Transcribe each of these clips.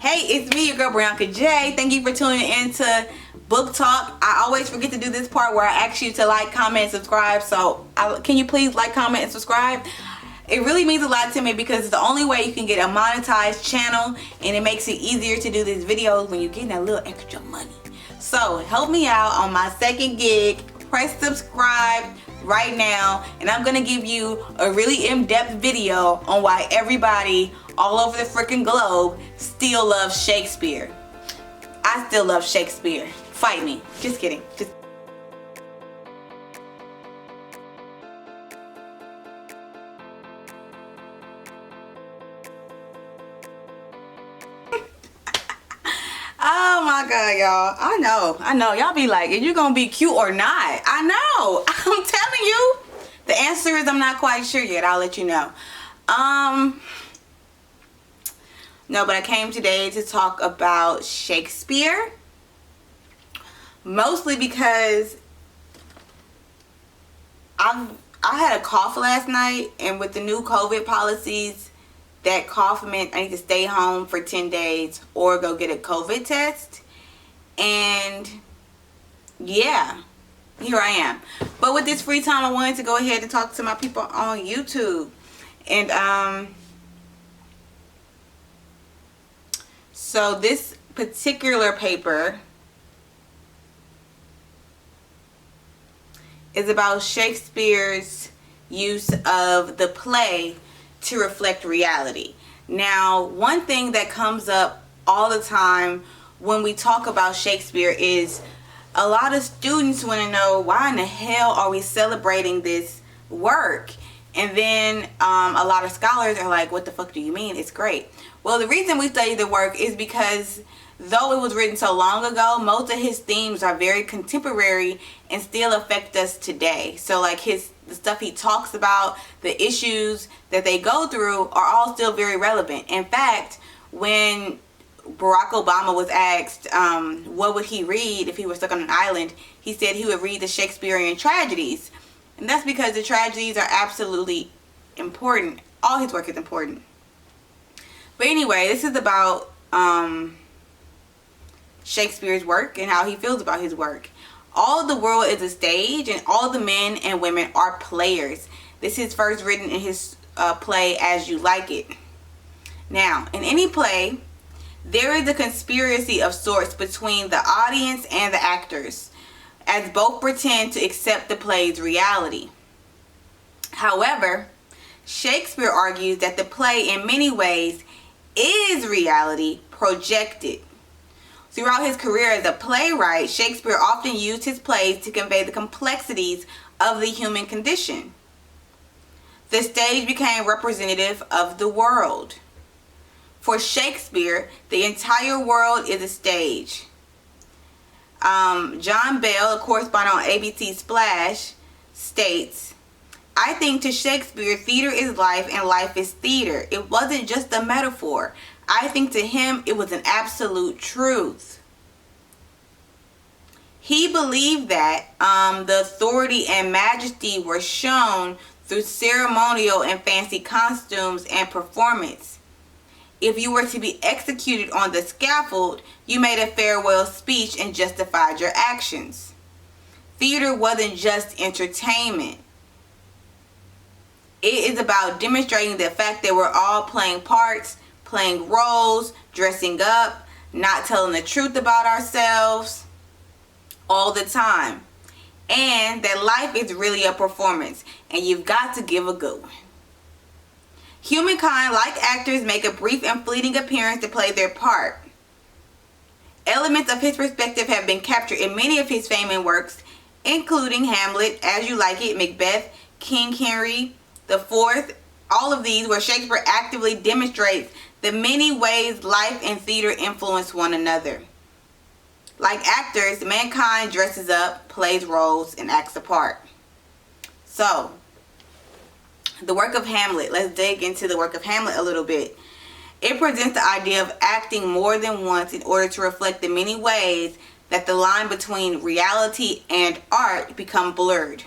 Hey, it's me, your girl Brianca Jay. Thank you for tuning in to Book Talk. I always forget to do this part where I ask you to like, comment, and subscribe. So can you please like, comment, and subscribe? It really means a lot to me because it's the only way you can get a monetized channel, and it makes it easier to do these videos when you're getting that little extra money. So help me out on my second gig. Press subscribe right now, and I'm gonna give you a really in-depth video on why everybody all over the freaking globe still loves Shakespeare. I still love Shakespeare. Fight me. Just kidding. Oh my god, y'all. I know y'all be like, are you gonna be cute or not? I know. I'm telling you. The answer is I'm not quite sure yet. I'll let you know. No, but I came today to talk about Shakespeare, mostly because I had a cough last night, and with the new COVID policies, that cough meant I need to stay home for 10 days or go get a COVID test. And yeah, here I am. But with this free time, I wanted to go ahead and talk to my people on YouTube. And so this particular paper is about Shakespeare's use of the play to reflect reality. Now, one thing that comes up all the time when we talk about Shakespeare is a lot of students want to know, why in the hell are we celebrating this work? And then a lot of scholars are like, what the fuck do you mean? It's great. Well, the reason we study the work is because though it was written so long ago, most of his themes are very contemporary and still affect us today. So like the stuff he talks about, the issues that they go through are all still very relevant. In fact, when Barack Obama was asked what would he read if he were stuck on an island, he said he would read the Shakespearean tragedies. And that's because the tragedies are absolutely important. All his work is important. But anyway, this is about Shakespeare's work and how he feels about his work. All the world is a stage, and all the men and women are players. This is first written in his play As You Like It. Now, in any play, there is a conspiracy of sorts between the audience and the actors, as both pretend to accept the play's reality. However, Shakespeare argues that the play in many ways is reality projected. Throughout his career as a playwright, Shakespeare often used his plays to convey the complexities of the human condition. The stage became representative of the world. For Shakespeare, the entire world is a stage. John Bell, a correspondent on ABC Splash, states, I think to Shakespeare, theater is life and life is theater. It wasn't just a metaphor. I think to him it was an absolute truth. He believed that the authority and majesty were shown through ceremonial and fancy costumes and performance. If you were to be executed on the scaffold, you made a farewell speech and justified your actions. Theater wasn't just entertainment. It is about demonstrating the fact that we're all playing parts, playing roles, dressing up, not telling the truth about ourselves all the time. And that life is really a performance, and you've got to give a good one. Humankind, like actors, make a brief and fleeting appearance to play their part. Elements of his perspective have been captured in many of his famous works, including Hamlet, As You Like It, Macbeth, King Henry IV. All of these where Shakespeare actively demonstrates the many ways life and theater influence one another. Like actors, mankind dresses up, plays roles, and acts a part. So, the work of Hamlet. Let's dig into the work of Hamlet a little bit. It presents the idea of acting more than once in order to reflect the many ways that the line between reality and art become blurred.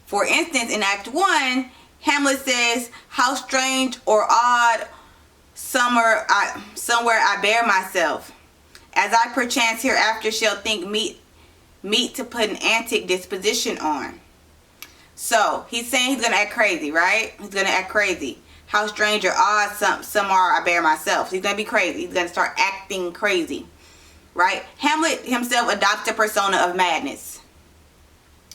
For instance, in Act 1, Hamlet says, how strange or odd somewhere I bear myself, as I perchance hereafter shall think meet to put an antic disposition on. So he's saying he's gonna act crazy, right? He's gonna act crazy. How strange or odd some are, I bear myself. He's gonna be crazy. He's gonna start acting crazy, right? Hamlet himself adopts a persona of madness.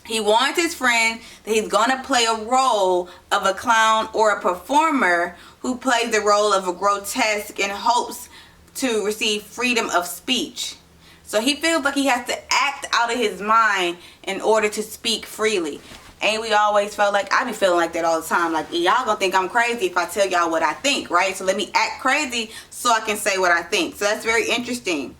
He warns his friend that he's gonna play a role of a clown or a performer who plays the role of a grotesque in hopes to receive freedom of speech. So he feels like he has to act out of his mind in order to speak freely. Ain't we always felt like, I be feeling like that all the time, like y'all gonna think I'm crazy if I tell y'all what I think, right? So let me act crazy so I can say what I think. So that's very interesting.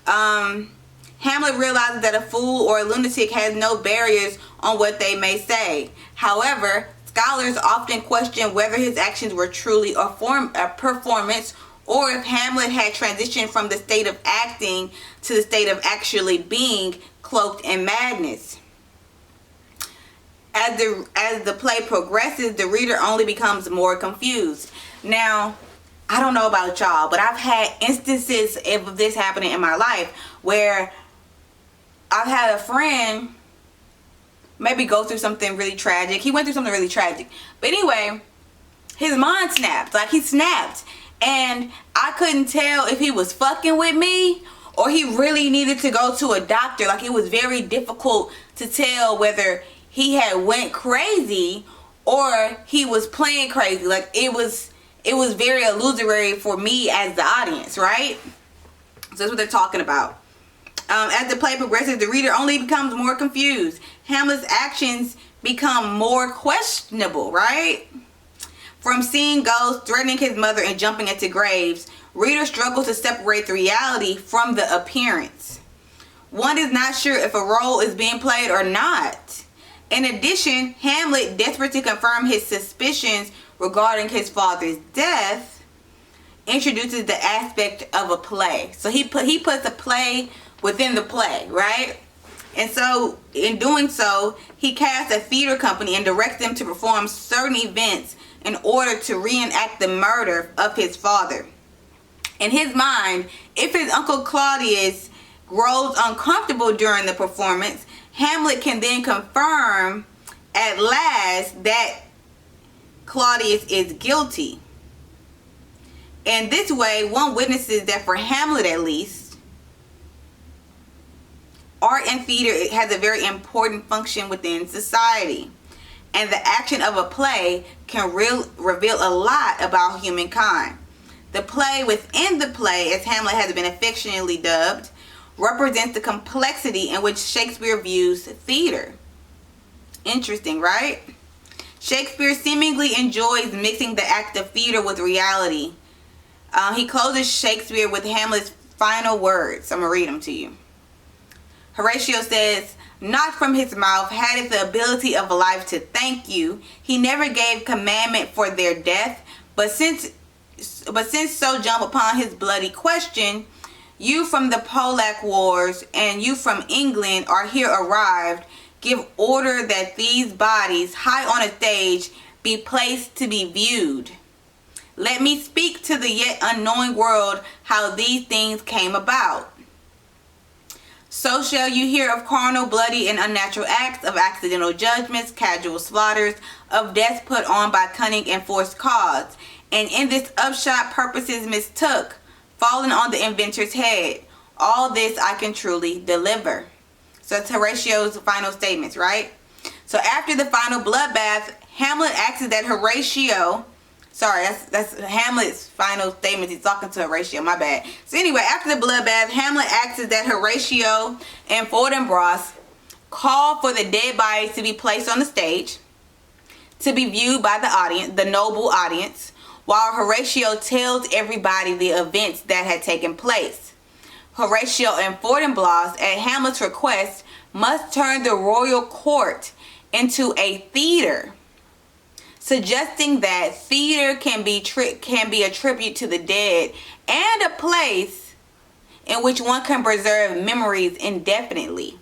Hamlet realizes that a fool or a lunatic has no barriers on what they may say. However, scholars often question whether his actions were truly a performance, or if Hamlet had transitioned from the state of acting to the state of actually being cloaked in madness. As the play progresses, the reader only becomes more confused. Now, I don't know about y'all, but I've had instances of this happening in my life where I've had a friend maybe go through something really tragic. He went through something really tragic. But anyway, his mind snapped. Like, he snapped. And I couldn't tell if he was fucking with me or he really needed to go to a doctor. Like, it was very difficult to tell whether he had went crazy or he was playing crazy. Like, it was very illusory for me as the audience, right? So that's what they're talking about. As the play progresses, the reader only becomes more confused. Hamlet's actions become more questionable, right? From seeing ghosts, threatening his mother, and jumping into graves, readers struggle to separate the reality from the appearance. One is not sure if a role is being played or not. In addition, Hamlet, desperate to confirm his suspicions regarding his father's death, introduces the aspect of a play. So he puts a play within the play, right? And so in doing so, he casts a theater company and directs them to perform certain events in order to reenact the murder of his father. In his mind, if his uncle Claudius grows uncomfortable during the performance, Hamlet can then confirm at last that Claudius is guilty. In this way, one witnesses that for Hamlet at least, art and theater has a very important function within society. And the action of a play can reveal a lot about humankind. The play within the play, as Hamlet has been affectionately dubbed, represents the complexity in which Shakespeare views theater. Interesting, right? Shakespeare seemingly enjoys mixing the act of theater with reality. He closes Shakespeare with Hamlet's final words. I'm going to read them to you. Horatio says, "Not from his mouth had it the ability of life to thank you. He never gave commandment for their death, but since so jump upon his bloody question, you from the Polack wars and you from England are here arrived. Give order that these bodies high on a stage be placed to be viewed. Let me speak to the yet unknowing world how these things came about. So shall you hear of carnal, bloody, and unnatural acts, of accidental judgments, casual slaughters, of deaths put on by cunning and forced cause. And in this upshot purposes mistook, falling on the inventor's head. All this I can truly deliver." So that's Horatio's final statements, right? So after the final bloodbath, Hamlet asks that Horatio... Sorry, that's Hamlet's final statement. He's talking to Horatio, my bad. So anyway, after the bloodbath, Hamlet asks that Horatio and Fortinbras call for the dead bodies to be placed on the stage to be viewed by the audience, the noble audience, while Horatio tells everybody the events that had taken place. Horatio and Fortinbras, at Hamlet's request, must turn the royal court into a theater, suggesting that theater can be a tribute to the dead and a place in which one can preserve memories indefinitely.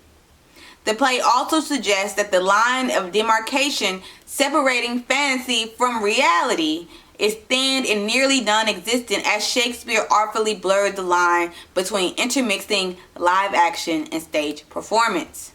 The play also suggests that the line of demarcation separating fantasy from reality is thin and nearly non-existent as Shakespeare artfully blurred the line between intermixing live action and stage performance.